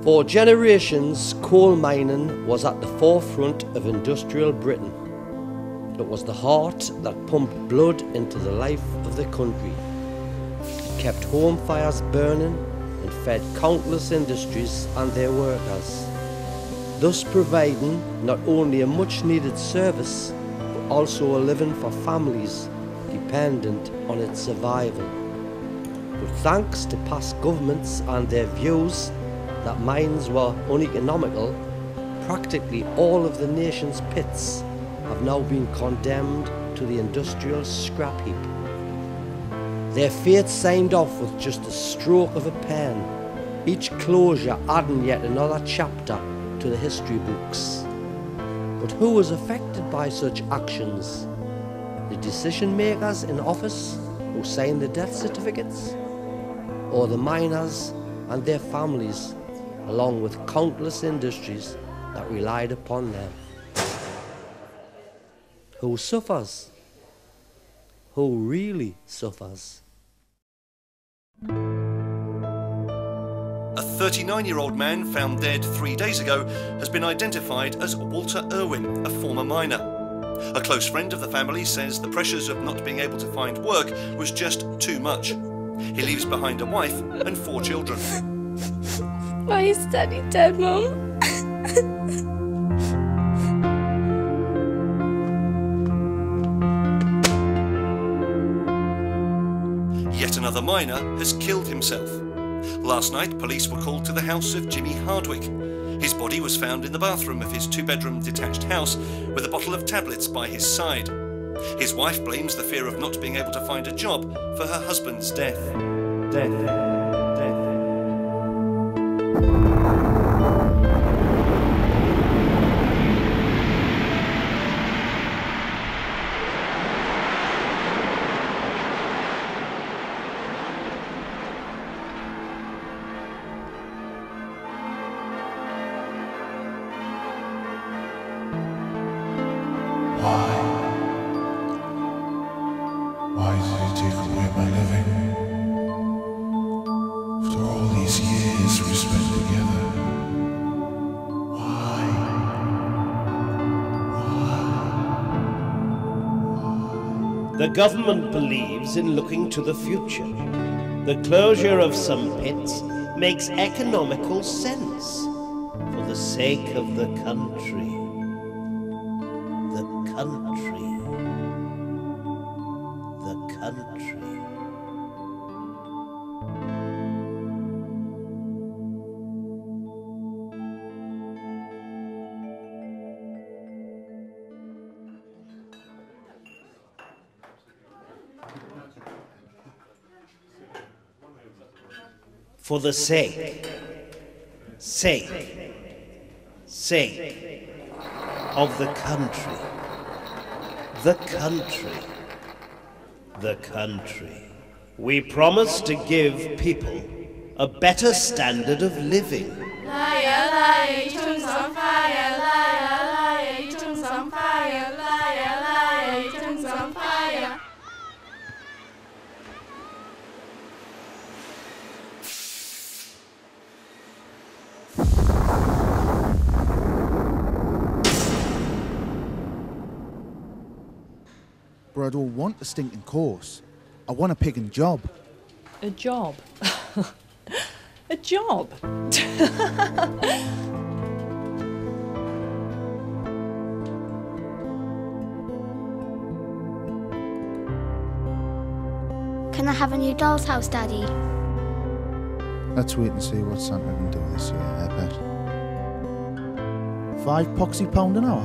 For generations, coal mining was at the forefront of industrial Britain. It was the heart that pumped blood into the life of the country. It kept home fires burning and fed countless industries and their workers, thus providing not only a much needed service, but also a living for families dependent on its survival. But thanks to past governments and their views that mines were uneconomical, practically all of the nation's pits have now been condemned to the industrial scrap heap. Their fate signed off with just a stroke of a pen, each closure adding yet another chapter to the history books. But who was affected by such actions? The decision makers in office who signed the death certificates? Or the miners and their families, along with countless industries that relied upon them? Who suffers? Who really suffers? A 39-year-old man found dead 3 days ago has been identified as Walter Irwin, a former miner. A close friend of the family says the pressures of not being able to find work was just too much. He leaves behind a wife and 4 children. Why is Daddy dead, Mum? Yet another miner has killed himself. Last night, police were called to the house of Jimmy Hardwick. His body was found in the bathroom of his 2-bedroom detached house with a bottle of tablets by his side. His wife blames the fear of not being able to find a job for her husband's death. Why did he take away my living? After all these years we spent together. Why? The government believes in looking to the future. The closure of some pits makes economical sense for the sake of the country. The country. The country. For the sake of the country. The country. The country. We promise to give people a better standard of living. Liar, liar, tongues on fire. Liar, liar, tongues on fire. Liar, liar, tongues on fire. But I don't want a stinking course. I want a picking job. A job? A job? Can I have a new doll's house, Daddy? Let's wait and see what Santa can do this year, I bet. £5 an hour?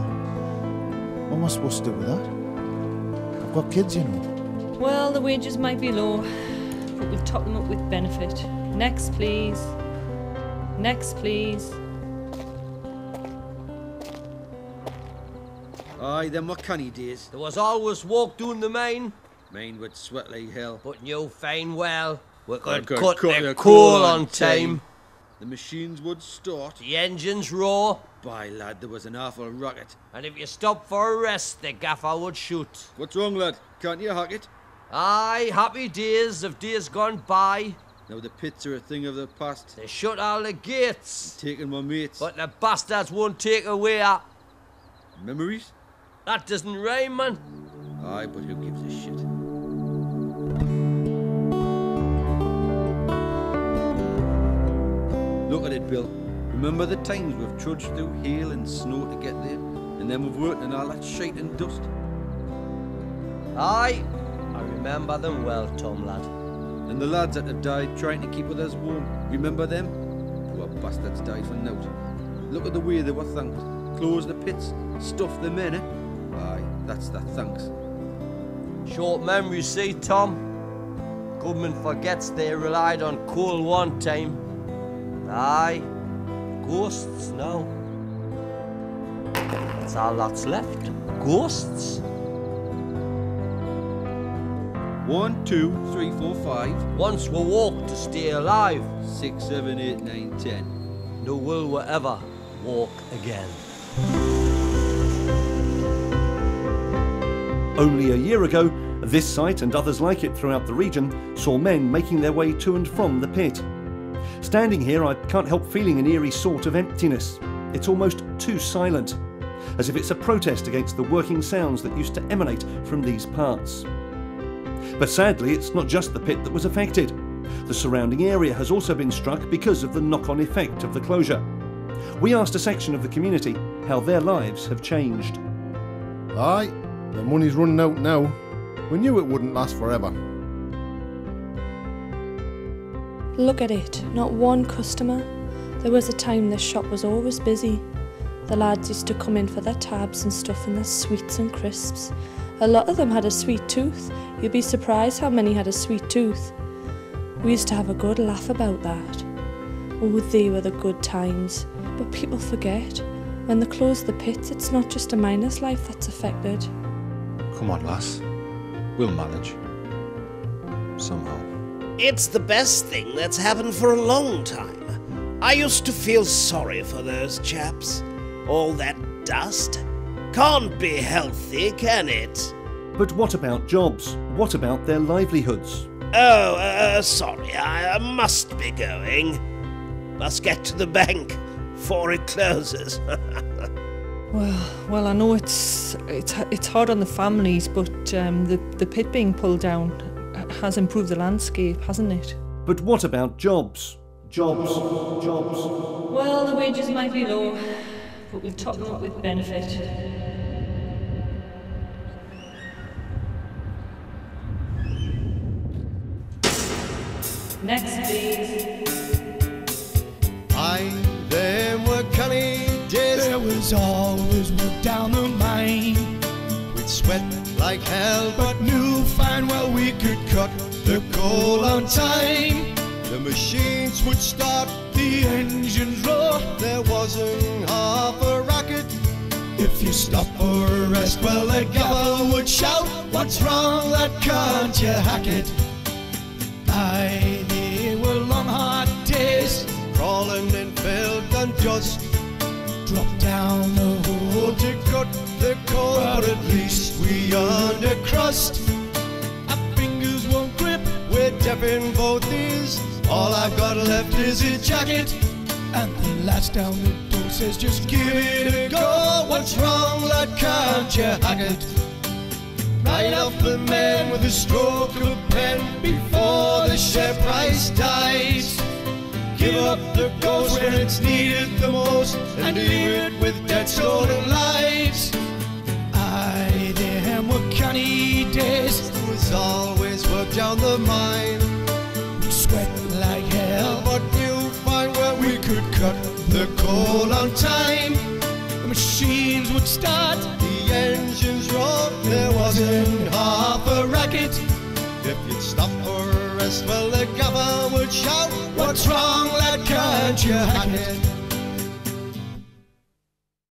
What am I supposed to do with that? I've got kids, you know. Well, the wages might be low, but we'll top them up with benefit. Next, please. Next, please. Aye, them were canny days. There was always walk down the mine, Mine would sweat like hell. but you find well, we could could cut cut the the coal coal on on time. The machines would start. The engines roar, By lad, there was an awful rocket. and if you stopped for a rest, the gaffer would shoot. What's wrong, lad? Can't you hack it? Aye, happy days of days gone by. Now the pits are a thing of the past. They shut all the gates. Taking my mates. But the bastards won't take away our... Memories? That doesn't rhyme, man. Aye, but who gives a shit? Look at it, Bill. Remember the times we've trudged through hail and snow to get there? And then we've worked in all that shite and dust? Aye, I remember them well, Tom lad. And the lads that have died trying to keep us warm. Remember them? Poor bastards died for nought. Look at the way they were thanked. Close the pits, stuff the men, eh? Aye, that's the thanks. Short memory, see, Tom? Government forgets they relied on coal one time. Aye, ghosts now. That's all that's left. Ghosts. 1, 2, 3, 4, 5. Once we walk to stay alive. 6, 7, 8, 9, 10. No will we ever walk again. Only a year ago, this site and others like it throughout the region saw men making their way to and from the pit. Standing here, I can't help feeling an eerie sort of emptiness. It's almost too silent, as if it's a protest against the working sounds that used to emanate from these parts. But sadly, it's not just the pit that was affected. The surrounding area has also been struck because of the knock-on effect of the closure. We asked a section of the community how their lives have changed. Aye, the money's running out now. We knew it wouldn't last forever. Look at it, not one customer. There was a time this shop was always busy. The lads used to come in for their tabs and stuff and their sweets and crisps. A lot of them had a sweet tooth. You'd be surprised how many had a sweet tooth. We used to have a good laugh about that. Oh, they were the good times. But people forget. When they close the pits, it's not just a miner's life that's affected. Come on, lass. We'll manage. Somehow. It's the best thing that's happened for a long time. I used to feel sorry for those chaps. All that dust. Can't be healthy, can it? But what about jobs? What about their livelihoods? Oh, sorry, I must be going. Must get to the bank before it closes. Well, I know it's hard on the families, but the pit being pulled down has improved the landscape, hasn't it? But what about jobs? Jobs. Well, the wages might be low, but we've topped them up with benefit. Next, please. Aye, them were canny days. There was always work down the mine. We'd sweat like hell, but knew fine well we could cut the coal on time. The machines would start, the engines roar. There wasn't half a racket. If you stop or rest, well the gaffer would shout, "What's wrong, lad, can't you hack it?" Aye, they were long hard days, crawling in filth and dust. Drop down the hole to cut the coal, but at least we earned a crust. Our fingers won't grip, we're deaf in both ears. All I've got left is a jacket. And the latch down the door says, "Just give it a go. What's wrong, lad, can't you hack it?" Right off the men with a stroke of a pen before the share price dies. Give up the ghost when it's needed the most and leave it with dead stolen lives. Aye, them were canny days. There was always work down the mine. We sweat like hell, but we'll find where we could cut the coal on time. The machines would start, the engines roar. There wasn't half a racket. If you'd stop or rest, well the gaffer would shout, "What's wrong, lad, can't you hack it?"